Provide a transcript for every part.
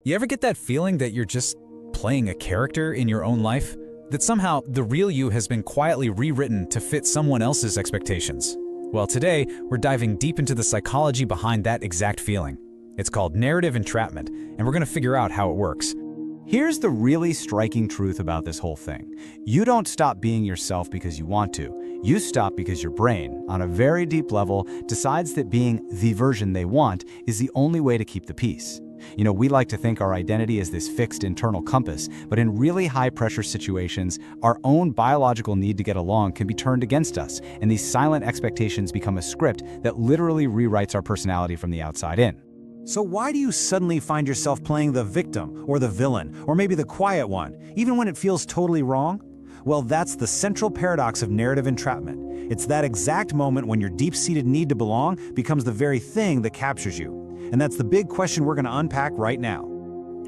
You ever get that feeling that you're just playing a character in your own life? That somehow the real you has been quietly rewritten to fit someone else's expectations? Well, today, we're diving deep into the psychology behind that exact feeling. It's called narrative entrapment, and we're going to figure out how it works. Here's the really striking truth about this whole thing. You don't stop being yourself because you want to. You stop because your brain, on a very deep level, decides that being the version they want is the only way to keep the peace. You know, we like to think our identity is this fixed internal compass, but in really high-pressure situations, our own biological need to get along can be turned against us, and these silent expectations become a script that literally rewrites our personality from the outside in. So why do you suddenly find yourself playing the victim, or the villain, or maybe the quiet one, even when it feels totally wrong? Well, that's the central paradox of narrative entrapment. It's that exact moment when your deep-seated need to belong becomes the very thing that captures you. And that's the big question we're going to unpack right now.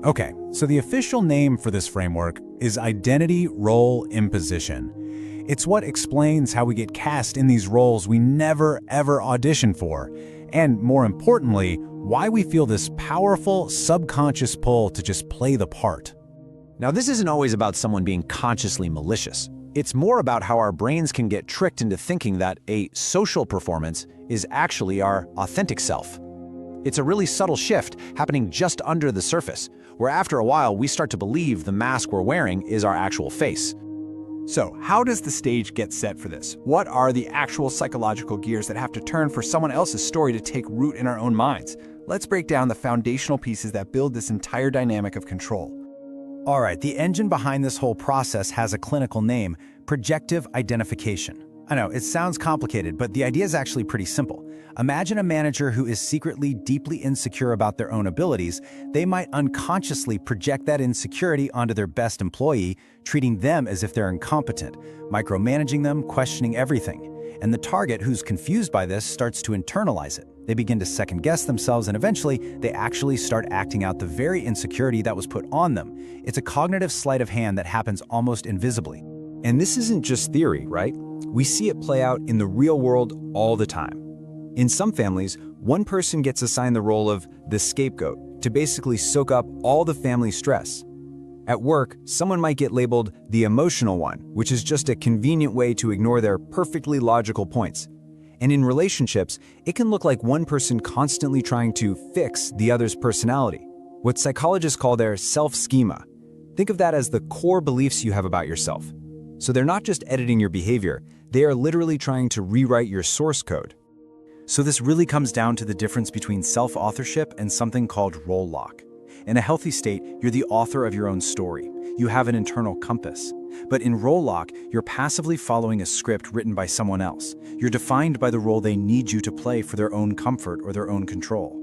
Okay, so the official name for this framework is Identity Role Imposition. It's what explains how we get cast in these roles we never ever auditioned for, and more importantly, why we feel this powerful subconscious pull to just play the part. Now, this isn't always about someone being consciously malicious. It's more about how our brains can get tricked into thinking that a social performance is actually our authentic self. It's a really subtle shift happening just under the surface, where after a while we start to believe the mask we're wearing is our actual face. So, how does the stage get set for this? What are the actual psychological gears that have to turn for someone else's story to take root in our own minds? Let's break down the foundational pieces that build this entire dynamic of control. All right, the engine behind this whole process has a clinical name: projective identification. I know, it sounds complicated, but the idea is actually pretty simple. Imagine a manager who is secretly deeply insecure about their own abilities. They might unconsciously project that insecurity onto their best employee, treating them as if they're incompetent, micromanaging them, questioning everything. And the target, who's confused by this, starts to internalize it. They begin to second-guess themselves, and eventually, they actually start acting out the very insecurity that was put on them. It's a cognitive sleight of hand that happens almost invisibly. And this isn't just theory, right? We see it play out in the real world all the time. In some families, one person gets assigned the role of the scapegoat to basically soak up all the family stress. At work, someone might get labeled the emotional one, which is just a convenient way to ignore their perfectly logical points. And in relationships, it can look like one person constantly trying to fix the other's personality, what psychologists call their self-schema. Think of that as the core beliefs you have about yourself. So they're not just editing your behavior, they are literally trying to rewrite your source code. So this really comes down to the difference between self-authorship and something called role lock. In a healthy state, you're the author of your own story. You have an internal compass. But in role lock, you're passively following a script written by someone else. You're defined by the role they need you to play for their own comfort or their own control.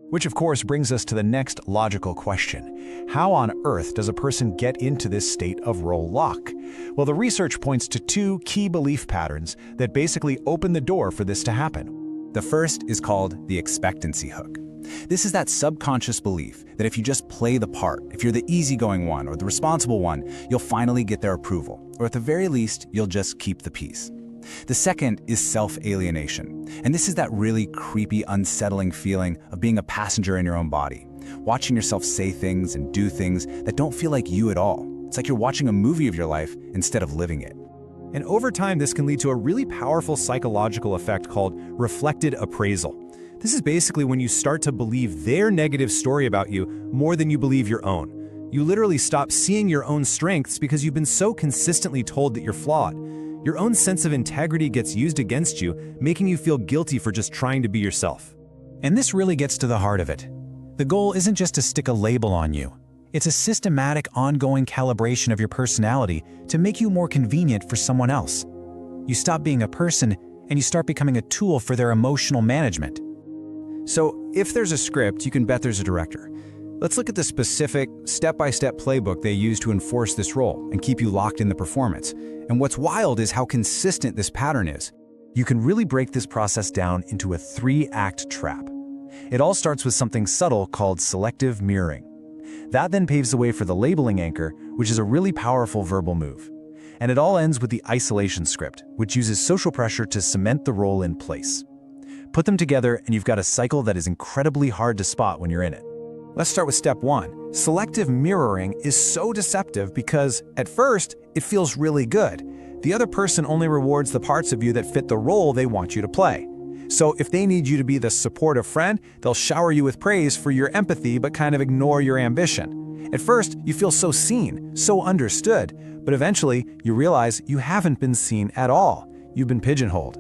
Which of course brings us to the next logical question. How on earth does a person get into this state of role lock? Well, the research points to two key belief patterns that basically open the door for this to happen. The first is called the expectancy hook. This is that subconscious belief that if you just play the part, if you're the easygoing one or the responsible one, you'll finally get their approval, or at the very least, you'll just keep the peace. The second is self-alienation, and this is that really creepy, unsettling feeling of being a passenger in your own body, watching yourself say things and do things that don't feel like you at all. It's like you're watching a movie of your life instead of living it. And over time, this can lead to a really powerful psychological effect called reflected appraisal. This is basically when you start to believe their negative story about you more than you believe your own. You literally stop seeing your own strengths because you've been so consistently told that you're flawed. Your own sense of integrity gets used against you, making you feel guilty for just trying to be yourself. And this really gets to the heart of it. The goal isn't just to stick a label on you. It's a systematic, ongoing calibration of your personality to make you more convenient for someone else. You stop being a person and you start becoming a tool for their emotional management. So, if there's a script, you can bet there's a director. Let's look at the specific, step-by-step playbook they use to enforce this role and keep you locked in the performance. And what's wild is how consistent this pattern is. You can really break this process down into a 3-act trap. It all starts with something subtle called selective mirroring. That then paves the way for the labeling anchor, which is a really powerful verbal move. And it all ends with the isolation script, which uses social pressure to cement the role in place. Put them together and you've got a cycle that is incredibly hard to spot when you're in it. Let's start with step 1. Selective mirroring is so deceptive because, at first, it feels really good. The other person only rewards the parts of you that fit the role they want you to play. So if they need you to be the supportive friend, they'll shower you with praise for your empathy but kind of ignore your ambition. At first, you feel so seen, so understood, but eventually you realize you haven't been seen at all. You've been pigeonholed.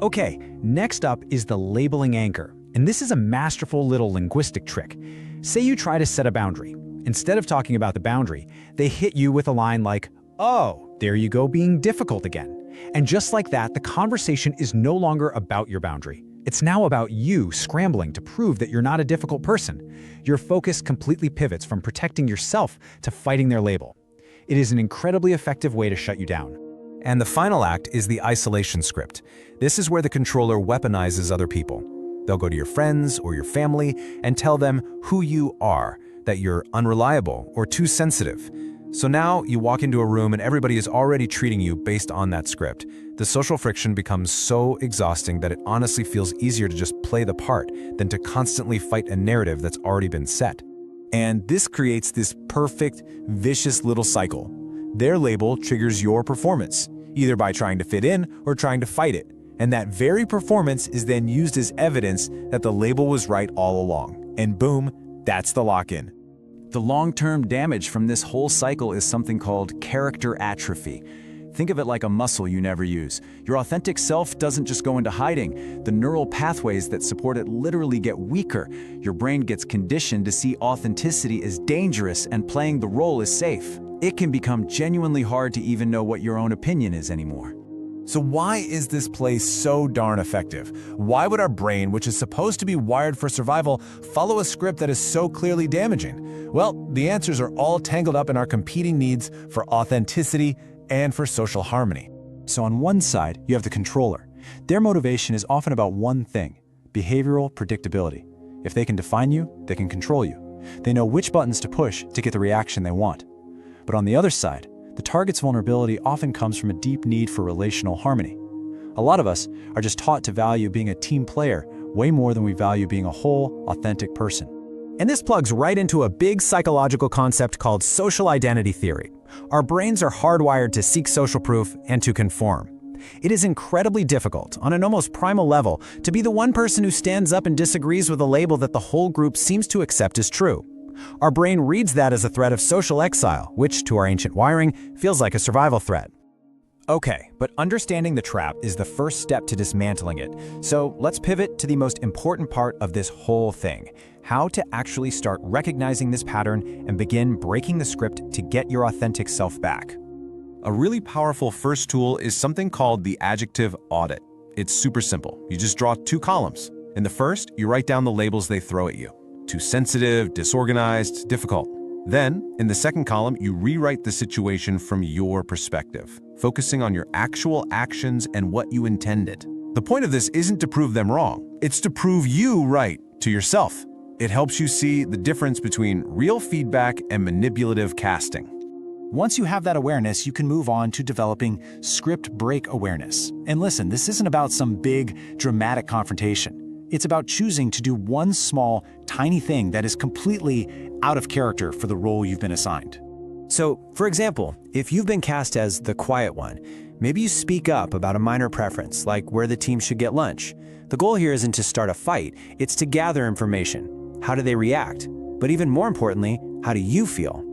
Okay, next up is the labeling anchor. And this is a masterful little linguistic trick. Say you try to set a boundary. Instead of talking about the boundary, they hit you with a line like, "Oh, there you go being difficult again." And just like that, the conversation is no longer about your boundary. It's now about you scrambling to prove that you're not a difficult person. Your focus completely pivots from protecting yourself to fighting their label. It is an incredibly effective way to shut you down. And the final act is the isolation script. This is where the controller weaponizes other people. They'll go to your friends or your family and tell them who you are, that you're unreliable or too sensitive. So now you walk into a room and everybody is already treating you based on that script. The social friction becomes so exhausting that it honestly feels easier to just play the part than to constantly fight a narrative that's already been set. And this creates this perfect, vicious little cycle. Their label triggers your performance, either by trying to fit in or trying to fight it. And that very performance is then used as evidence that the label was right all along. And boom, that's the lock-in. The long-term damage from this whole cycle is something called character atrophy. Think of it like a muscle you never use. Your authentic self doesn't just go into hiding. The neural pathways that support it literally get weaker. Your brain gets conditioned to see authenticity as dangerous and playing the role as safe. It can become genuinely hard to even know what your own opinion is anymore. So why is this play so darn effective? Why would our brain, which is supposed to be wired for survival, follow a script that is so clearly damaging? Well, the answers are all tangled up in our competing needs for authenticity and for social harmony. So on one side, you have the controller. Their motivation is often about one thing: behavioral predictability. If they can define you, they can control you. They know which buttons to push to get the reaction they want. But on the other side, the target's vulnerability often comes from a deep need for relational harmony. A lot of us are just taught to value being a team player way more than we value being a whole, authentic person. And this plugs right into a big psychological concept called social identity theory. Our brains are hardwired to seek social proof and to conform. It is incredibly difficult, on an almost primal level, to be the one person who stands up and disagrees with a label that the whole group seems to accept as true. Our brain reads that as a threat of social exile, which, to our ancient wiring, feels like a survival threat. Okay, but understanding the trap is the first step to dismantling it. So let's pivot to the most important part of this whole thing: how to actually start recognizing this pattern and begin breaking the script to get your authentic self back. A really powerful first tool is something called the adjective audit. It's super simple. You just draw 2 columns. In the first, you write down the labels they throw at you: too sensitive, disorganized, difficult. Then, in the second column, you rewrite the situation from your perspective, focusing on your actual actions and what you intended. The point of this isn't to prove them wrong. It's to prove you right to yourself. It helps you see the difference between real feedback and manipulative casting. Once you have that awareness, you can move on to developing script break awareness. And listen, this isn't about some big, dramatic confrontation. It's about choosing to do one small, tiny thing that is completely out of character for the role you've been assigned. So, for example, if you've been cast as the quiet one, maybe you speak up about a minor preference, like where the team should get lunch. The goal here isn't to start a fight, it's to gather information. How do they react? But even more importantly, how do you feel?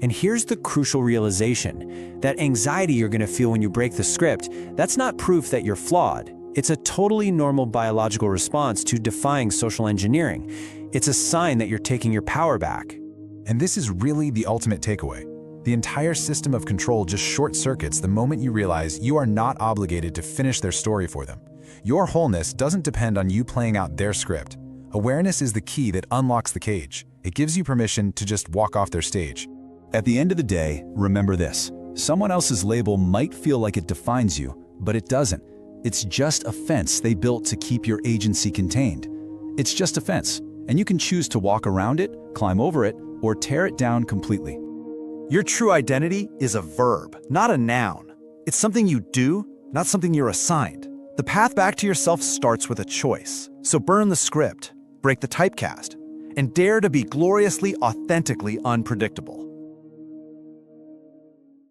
And here's the crucial realization: that anxiety you're going to feel when you break the script, that's not proof that you're flawed. It's a totally normal biological response to defying social engineering. It's a sign that you're taking your power back. And this is really the ultimate takeaway. The entire system of control just short-circuits the moment you realize you are not obligated to finish their story for them. Your wholeness doesn't depend on you playing out their script. Awareness is the key that unlocks the cage. It gives you permission to just walk off their stage. At the end of the day, remember this: someone else's label might feel like it defines you, but it doesn't. It's just a fence they built to keep your agency contained. It's just a fence, and you can choose to walk around it, climb over it, or tear it down completely. Your true identity is a verb, not a noun. It's something you do, not something you're assigned. The path back to yourself starts with a choice. So burn the script, break the typecast, and dare to be gloriously, authentically unpredictable.